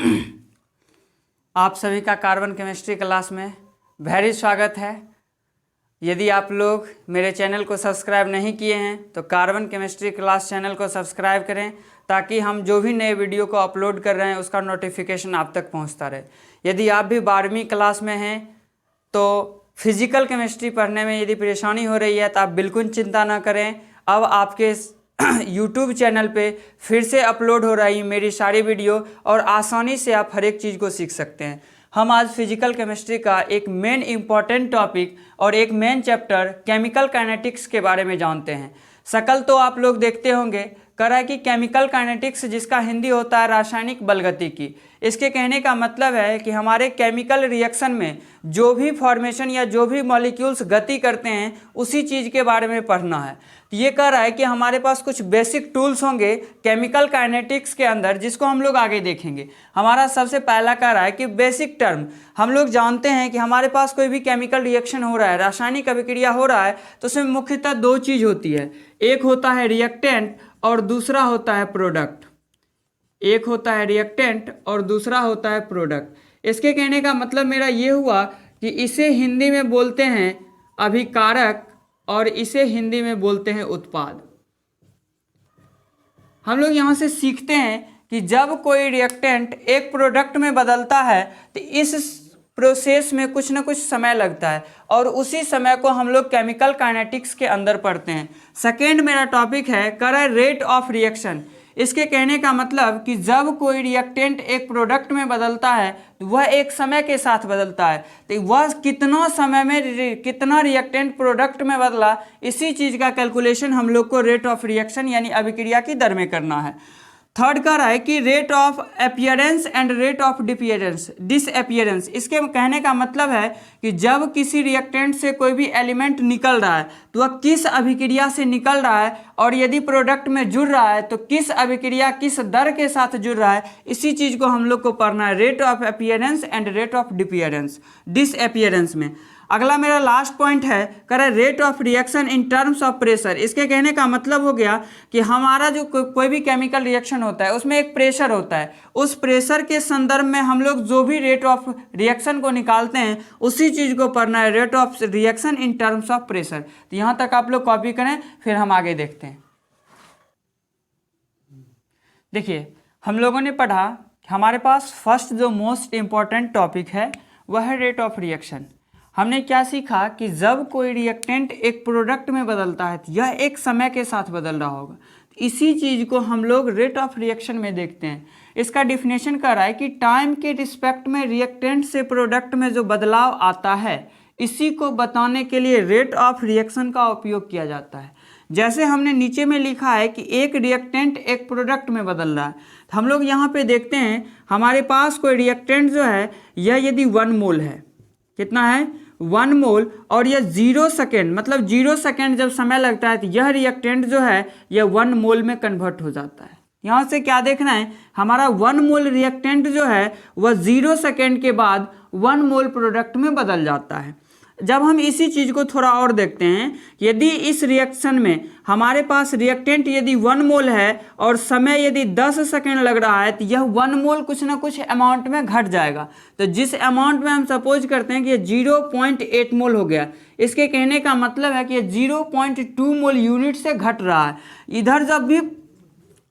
आप सभी का कार्बन केमिस्ट्री क्लास में भैरी स्वागत है। यदि आप लोग मेरे चैनल को सब्सक्राइब नहीं किए हैं तो कार्बन केमिस्ट्री क्लास चैनल को सब्सक्राइब करें ताकि हम जो भी नए वीडियो को अपलोड कर रहे हैं उसका नोटिफिकेशन आप तक पहुंचता रहे। यदि आप भी 12वीं क्लास में हैं तो फिजिकल केमिस्ट्री पढ़ने में यदि परेशानी हो रही है तो आप बिल्कुल चिंता ना करें। अब आपके यूट्यूब चैनल पे फिर से अपलोड हो रही मेरी सारी वीडियो और आसानी से आप हर एक चीज़ को सीख सकते हैं। हम आज फिजिकल केमिस्ट्री का एक मेन इम्पॉर्टेंट टॉपिक और एक मेन चैप्टर केमिकल काइनेटिक्स के बारे में जानते हैं। शकल तो आप लोग देखते होंगे, कह रहा है कि केमिकल काइनेटिक्स, जिसका हिंदी होता है रासायनिक बलगतिकी। इसके कहने का मतलब है कि हमारे केमिकल रिएक्शन में जो भी फॉर्मेशन या जो भी मॉलिक्यूल्स गति करते हैं उसी चीज़ के बारे में पढ़ना है। तो ये कह रहा है कि हमारे पास कुछ बेसिक टूल्स होंगे केमिकल काइनेटिक्स के अंदर जिसको हम लोग आगे देखेंगे। हमारा सबसे पहला कह रहा है कि बेसिक टर्म। हम लोग जानते हैं कि हमारे पास कोई भी केमिकल रिएक्शन हो रहा है, रासायनिक अभिक्रिया हो रहा है तो उसमें मुख्यतः दो चीज़ होती है। एक होता है रिएक्टेंट और दूसरा होता है प्रोडक्ट। एक होता है रिएक्टेंट और दूसरा होता है प्रोडक्ट। इसके कहने का मतलब मेरा ये हुआ कि इसे हिंदी में बोलते हैं अभिकारक और इसे हिंदी में बोलते हैं उत्पाद। हम लोग यहाँ से सीखते हैं कि जब कोई रिएक्टेंट एक प्रोडक्ट में बदलता है तो इस प्रोसेस में कुछ ना कुछ समय लगता है और उसी समय को हम लोग केमिकल काइनेटिक्स के अंदर पढ़ते हैं। सेकेंड मेरा टॉपिक है करंट रेट ऑफ रिएक्शन। इसके कहने का मतलब कि जब कोई रिएक्टेंट एक प्रोडक्ट में बदलता है तो वह एक समय के साथ बदलता है, तो वह कितना समय में कितना रिएक्टेंट प्रोडक्ट में बदला, इसी चीज़ का कैलकुलेशन हम लोग को रेट ऑफ रिएक्शन यानी अभिक्रिया की दर में करना है। थर्ड कह रहा है कि rate of appearance and rate of disappearance. इसके कहने का मतलब है कि जब किसी रिएक्टेंट से कोई भी एलिमेंट निकल रहा है तो वह किस अभिक्रिया से निकल रहा है और यदि प्रोडक्ट में जुड़ रहा है तो किस अभिक्रिया किस दर के साथ जुड़ रहा है, इसी चीज़ को हम लोग को पढ़ना है rate of appearance and rate of disappearance में। अगला मेरा लास्ट पॉइंट है करें rate of reaction in terms of pressure. इसके कहने का मतलब हो गया कि हमारा जो कोई भी केमिकल रिएक्शन होता है उसमें एक प्रेशर होता है, उस प्रेशर के संदर्भ में हम लोग जो भी रेट ऑफ रिएक्शन को निकालते हैं उसी चीज़ को पढ़ना है rate of reaction in terms of pressure. तो यहाँ तक आप लोग कॉपी करें, फिर हम आगे देखते हैं। देखिए, हम लोगों ने पढ़ा हमारे पास फर्स्ट जो मोस्ट इम्पॉर्टेंट टॉपिक है वह है रेट ऑफ रिएक्शन। हमने क्या सीखा कि जब कोई रिएक्टेंट एक प्रोडक्ट में बदलता है तो यह एक समय के साथ बदल रहा होगा, इसी चीज़ को हम लोग रेट ऑफ रिएक्शन में देखते हैं। इसका डिफिनेशन कर रहा है कि टाइम के रिस्पेक्ट में रिएक्टेंट से प्रोडक्ट में जो बदलाव आता है इसी को बताने के लिए रेट ऑफ रिएक्शन का उपयोग किया जाता है। जैसे हमने नीचे में लिखा है कि एक रिएक्टेंट एक प्रोडक्ट में बदल रहा है, तो हम लोग यहाँ पे देखते हैं हमारे पास कोई रिएक्टेंट जो है यह यदि 1 मोल है, कितना है 1 मोल, और यह 0 सेकेंड मतलब 0 सेकेंड जब समय लगता है तो यह रिएक्टेंट जो है यह 1 मोल में कन्वर्ट हो जाता है। यहाँ से क्या देखना है, हमारा 1 मोल रिएक्टेंट जो है वह 0 सेकेंड के बाद 1 मोल प्रोडक्ट में बदल जाता है। जब हम इसी चीज़ को थोड़ा और देखते हैं, यदि इस रिएक्शन में हमारे पास रिएक्टेंट यदि 1 मोल है और समय यदि 10 सेकेंड लग रहा है तो यह 1 मोल कुछ ना कुछ अमाउंट में घट जाएगा। तो जिस अमाउंट में हम सपोज करते हैं कि यह 0.8 मोल हो गया, इसके कहने का मतलब है कि यह 0.2 मोल यूनिट से घट रहा है। इधर जब भी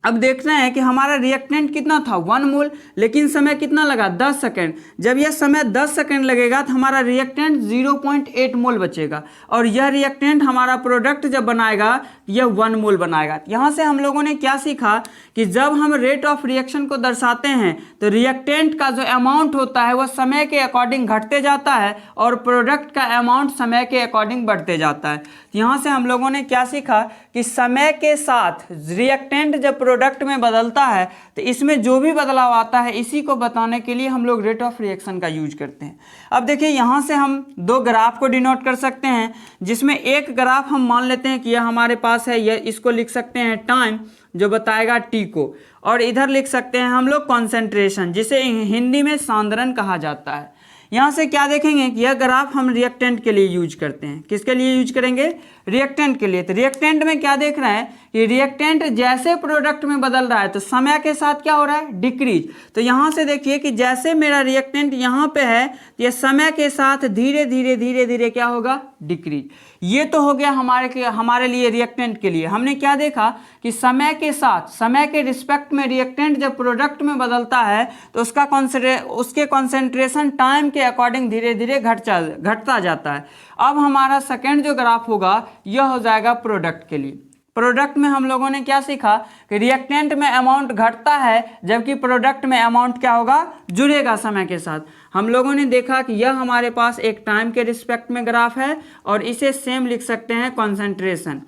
अब देखना है कि हमारा रिएक्टेंट कितना था 1 मोल, लेकिन समय कितना लगा 10 सेकेंड। जब यह समय 10 सेकेंड लगेगा तो हमारा रिएक्टेंट 0.8 मोल बचेगा और यह रिएक्टेंट हमारा प्रोडक्ट जब बनाएगा यह 1 मोल बनाएगा। यहाँ से हम लोगों ने क्या सीखा कि जब हम रेट ऑफ रिएक्शन को दर्शाते हैं तो रिएक्टेंट का जो अमाउंट होता है वह समय के अकॉर्डिंग घटते जाता है और प्रोडक्ट का अमाउंट समय के अकॉर्डिंग बढ़ते जाता है। यहाँ से हम लोगों ने क्या सीखा कि समय के साथ रिएक्टेंट जब प्रोडक्ट में बदलता है तो इसमें जो भी बदलाव आता है इसी को बताने के लिए हम लोग रेट ऑफ रिएक्शन का यूज करते हैं। अब देखिए, यहाँ से हम 2 ग्राफ को डिनोट कर सकते हैं, जिसमें एक ग्राफ हम मान लेते हैं कि यह हमारे पास है, यह इसको लिख सकते हैं टाइम जो बताएगा टी को, और इधर लिख सकते हैं हम लोग कॉन्सेंट्रेशन जिसे हिंदी में सांद्रण कहा जाता है। यहाँ से क्या देखेंगे कि यह ग्राफ हम रिएक्टेंट के लिए यूज करते हैं। किसके लिए यूज करेंगे? रिएक्टेंट के लिए। तो रिएक्टेंट में क्या देख रहे हैं कि रिएक्टेंट जैसे प्रोडक्ट में बदल रहा है तो समय के साथ क्या हो रहा है, डिक्रीज। तो यहाँ से देखिए कि जैसे मेरा रिएक्टेंट यहाँ पे है, ये समय के साथ धीरे धीरे धीरे धीरे क्या होगा, डिक्रीज। ये तो हो गया हमारे लिए रिएक्टेंट के लिए। हमने क्या देखा कि समय के साथ, समय के रिस्पेक्ट में रिएक्टेंट जब प्रोडक्ट में बदलता है तो उसके कॉन्सेंट्रेशन टाइम के अकॉर्डिंग धीरे धीरे घटता जाता है। अब हमारा सेकेंड जो ग्राफ होगा यह हो जाएगा प्रोडक्ट के लिए। प्रोडक्ट में हम लोगों ने क्या सीखा कि रिएक्टेंट में अमाउंट घटता है जबकि प्रोडक्ट में अमाउंट क्या होगा, जुड़ेगा समय के साथ। हम लोगों ने देखा कि यह हमारे पास एक टाइम के रिस्पेक्ट में ग्राफ है और इसे सेम लिख सकते हैं कॉन्सेंट्रेशन।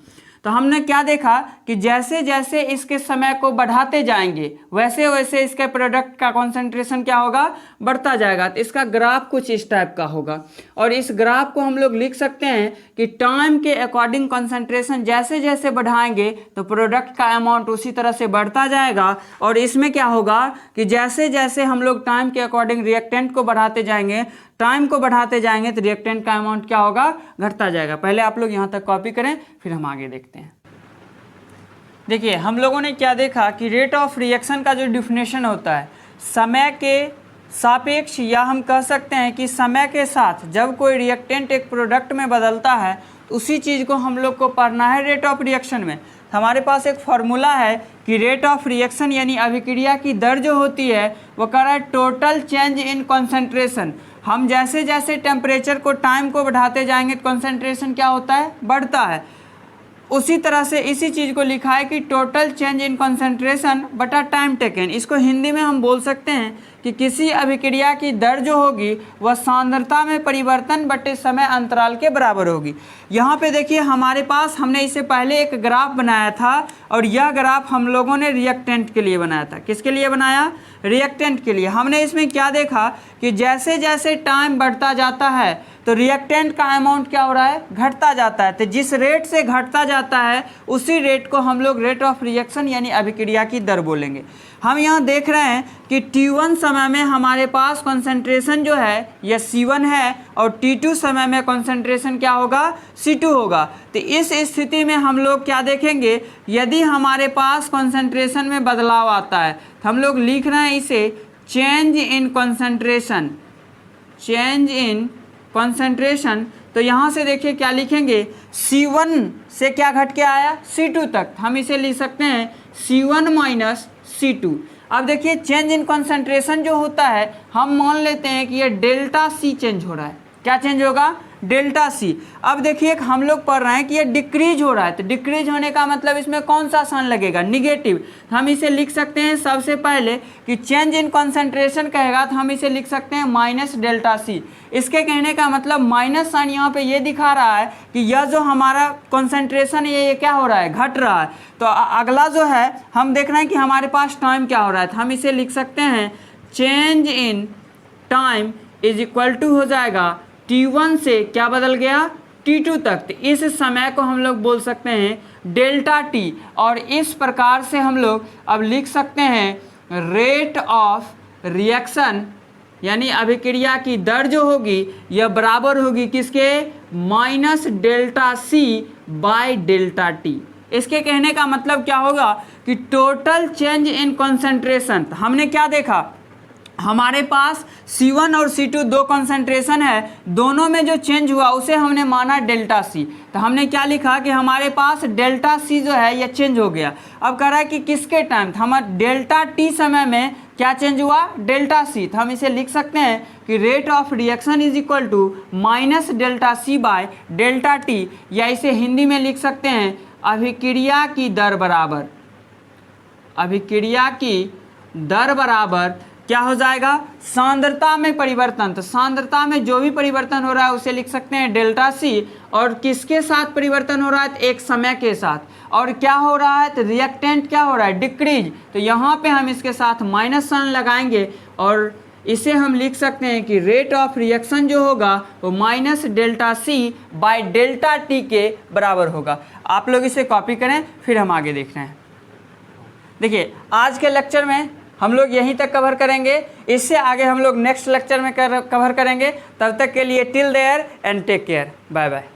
तो हमने क्या देखा कि जैसे जैसे इसके समय को बढ़ाते जाएंगे वैसे वैसे इसके प्रोडक्ट का कॉन्सेंट्रेशन क्या होगा, बढ़ता जाएगा। तो इसका ग्राफ कुछ इस टाइप का होगा और इस ग्राफ को हम लोग लिख सकते हैं कि टाइम के अकॉर्डिंग कॉन्सेंट्रेशन जैसे जैसे बढ़ाएंगे तो प्रोडक्ट का अमाउंट उसी तरह से बढ़ता जाएगा। और इसमें क्या होगा कि जैसे जैसे हम लोग टाइम के अकॉर्डिंग रिएक्टेंट को बढ़ाते जाएंगे, टाइम को बढ़ाते जाएंगे तो रिएक्टेंट का अमाउंट क्या होगा, घटता जाएगा। पहले आप लोग यहाँ तक कॉपी करें फिर हम आगे देखते हैं। देखिए हम लोगों ने क्या देखा कि रेट ऑफ रिएक्शन का जो डिफिनेशन होता है समय के सापेक्ष, या हम कह सकते हैं कि समय के साथ जब कोई रिएक्टेंट एक प्रोडक्ट में बदलता है तो उसी चीज़ को हम लोग को पढ़ना है रेट ऑफ रिएक्शन में। हमारे पास एक फॉर्मूला है कि रेट ऑफ रिएक्शन यानी अभिक्रिया की दर जो होती है वो कह रहा है टोटल चेंज इन कॉन्सेंट्रेशन। हम जैसे जैसे टेम्परेचर को, टाइम को बढ़ाते जाएंगे तो कॉन्सेंट्रेशन क्या होता है, बढ़ता है। उसी तरह से इसी चीज़ को लिखा है कि टोटल चेंज इन कॉन्सेंट्रेशन बटा टाइम टेकन। इसको हिंदी में हम बोल सकते हैं कि किसी अभिक्रिया की दर जो होगी वह सांद्रता में परिवर्तन बटे समय अंतराल के बराबर होगी। यहाँ पे देखिए हमारे पास, हमने इससे पहले एक ग्राफ बनाया था और यह ग्राफ हम लोगों ने रिएक्टेंट के लिए बनाया था। किसके लिए बनाया, रिएक्टेंट के लिए। हमने इसमें क्या देखा कि जैसे जैसे टाइम बढ़ता जाता है तो रिएक्टेंट का अमाउंट क्या हो रहा है, घटता जाता है। तो जिस रेट से घटता जाता है उसी रेट को हम लोग रेट ऑफ रिएक्शन यानी अभिक्रिया की दर बोलेंगे। हम यहाँ देख रहे हैं कि T1 समय में हमारे पास कॉन्सेंट्रेशन जो है यह C1 है और T2 समय में कॉन्सेंट्रेशन क्या होगा, C2 होगा। तो इस स्थिति में हम लोग क्या देखेंगे, यदि हमारे पास कॉन्सेंट्रेशन में बदलाव आता है तो हम लोग लिख रहे हैं इसे change in concentration, change in concentration. तो यहाँ से देखिए क्या लिखेंगे, C1 से क्या घट के आया, C2 तक। हम इसे लिख सकते हैं C1 माइनस C2। अब देखिए चेंज इन कॉन्सेंट्रेशन जो होता है हम मान लेते हैं कि ये डेल्टा C चेंज हो रहा है। क्या चेंज होगा, डेल्टा C। अब देखिए हम लोग पढ़ रहे हैं कि ये डिक्रीज हो रहा है, तो डिक्रीज होने का मतलब इसमें कौन सा साइन लगेगा, निगेटिव। हम इसे लिख सकते हैं सबसे पहले कि चेंज इन कॉन्सेंट्रेशन कहेगा तो हम इसे लिख सकते हैं माइनस डेल्टा C। इसके कहने का मतलब माइनस साइन यहाँ पे ये दिखा रहा है कि यह जो हमारा कॉन्सेंट्रेशन है ये क्या हो रहा है, घट रहा है। तो अगला जो है हम देख रहे हैं कि हमारे पास टाइम क्या हो रहा है, तो हम इसे लिख सकते हैं change in time is equal to हो जाएगा T1 से क्या बदल गया, T2 तक। तो इस समय को हम लोग बोल सकते हैं डेल्टा T। और इस प्रकार से हम लोग अब लिख सकते हैं रेट ऑफ रिएक्शन यानी अभिक्रिया की दर जो होगी यह बराबर होगी किसके, minus delta C by delta T। इसके कहने का मतलब क्या होगा कि टोटल चेंज इन कॉन्सेंट्रेशन। हमने क्या देखा, हमारे पास C1 और C2 दो कॉन्सेंट्रेशन है, दोनों में जो चेंज हुआ उसे हमने माना डेल्टा C। तो हमने क्या लिखा कि हमारे पास डेल्टा C जो है यह चेंज हो गया। अब कह रहा है कि किसके टाइम, तो हमारा डेल्टा T समय में क्या चेंज हुआ, डेल्टा C। तो हम इसे लिख सकते हैं कि rate of reaction is equal to minus delta C by delta T, या इसे हिंदी में लिख सकते हैं अभिक्रिया की दर बराबर, अभिक्रिया की दर बराबर क्या हो जाएगा, सांद्रता में परिवर्तन। तो सांद्रता में जो भी परिवर्तन हो रहा है उसे लिख सकते हैं डेल्टा C। और किसके साथ परिवर्तन हो रहा है, तो एक समय के साथ। और क्या हो रहा है, तो रिएक्टेंट क्या हो रहा है, डिक्रीज। तो यहाँ पे हम इसके साथ माइनस साइन लगाएंगे और इसे हम लिख सकते हैं कि रेट ऑफ रिएक्शन जो होगा वो minus delta C by delta T के बराबर होगा। आप लोग इसे कॉपी करें फिर हम आगे देख रहे हैं। देखिए आज के लेक्चर में हम लोग यहीं तक कवर करेंगे, इससे आगे हम लोग नेक्स्ट लेक्चर में कवर करेंगे। तब तक के लिए till there and take care, bye bye.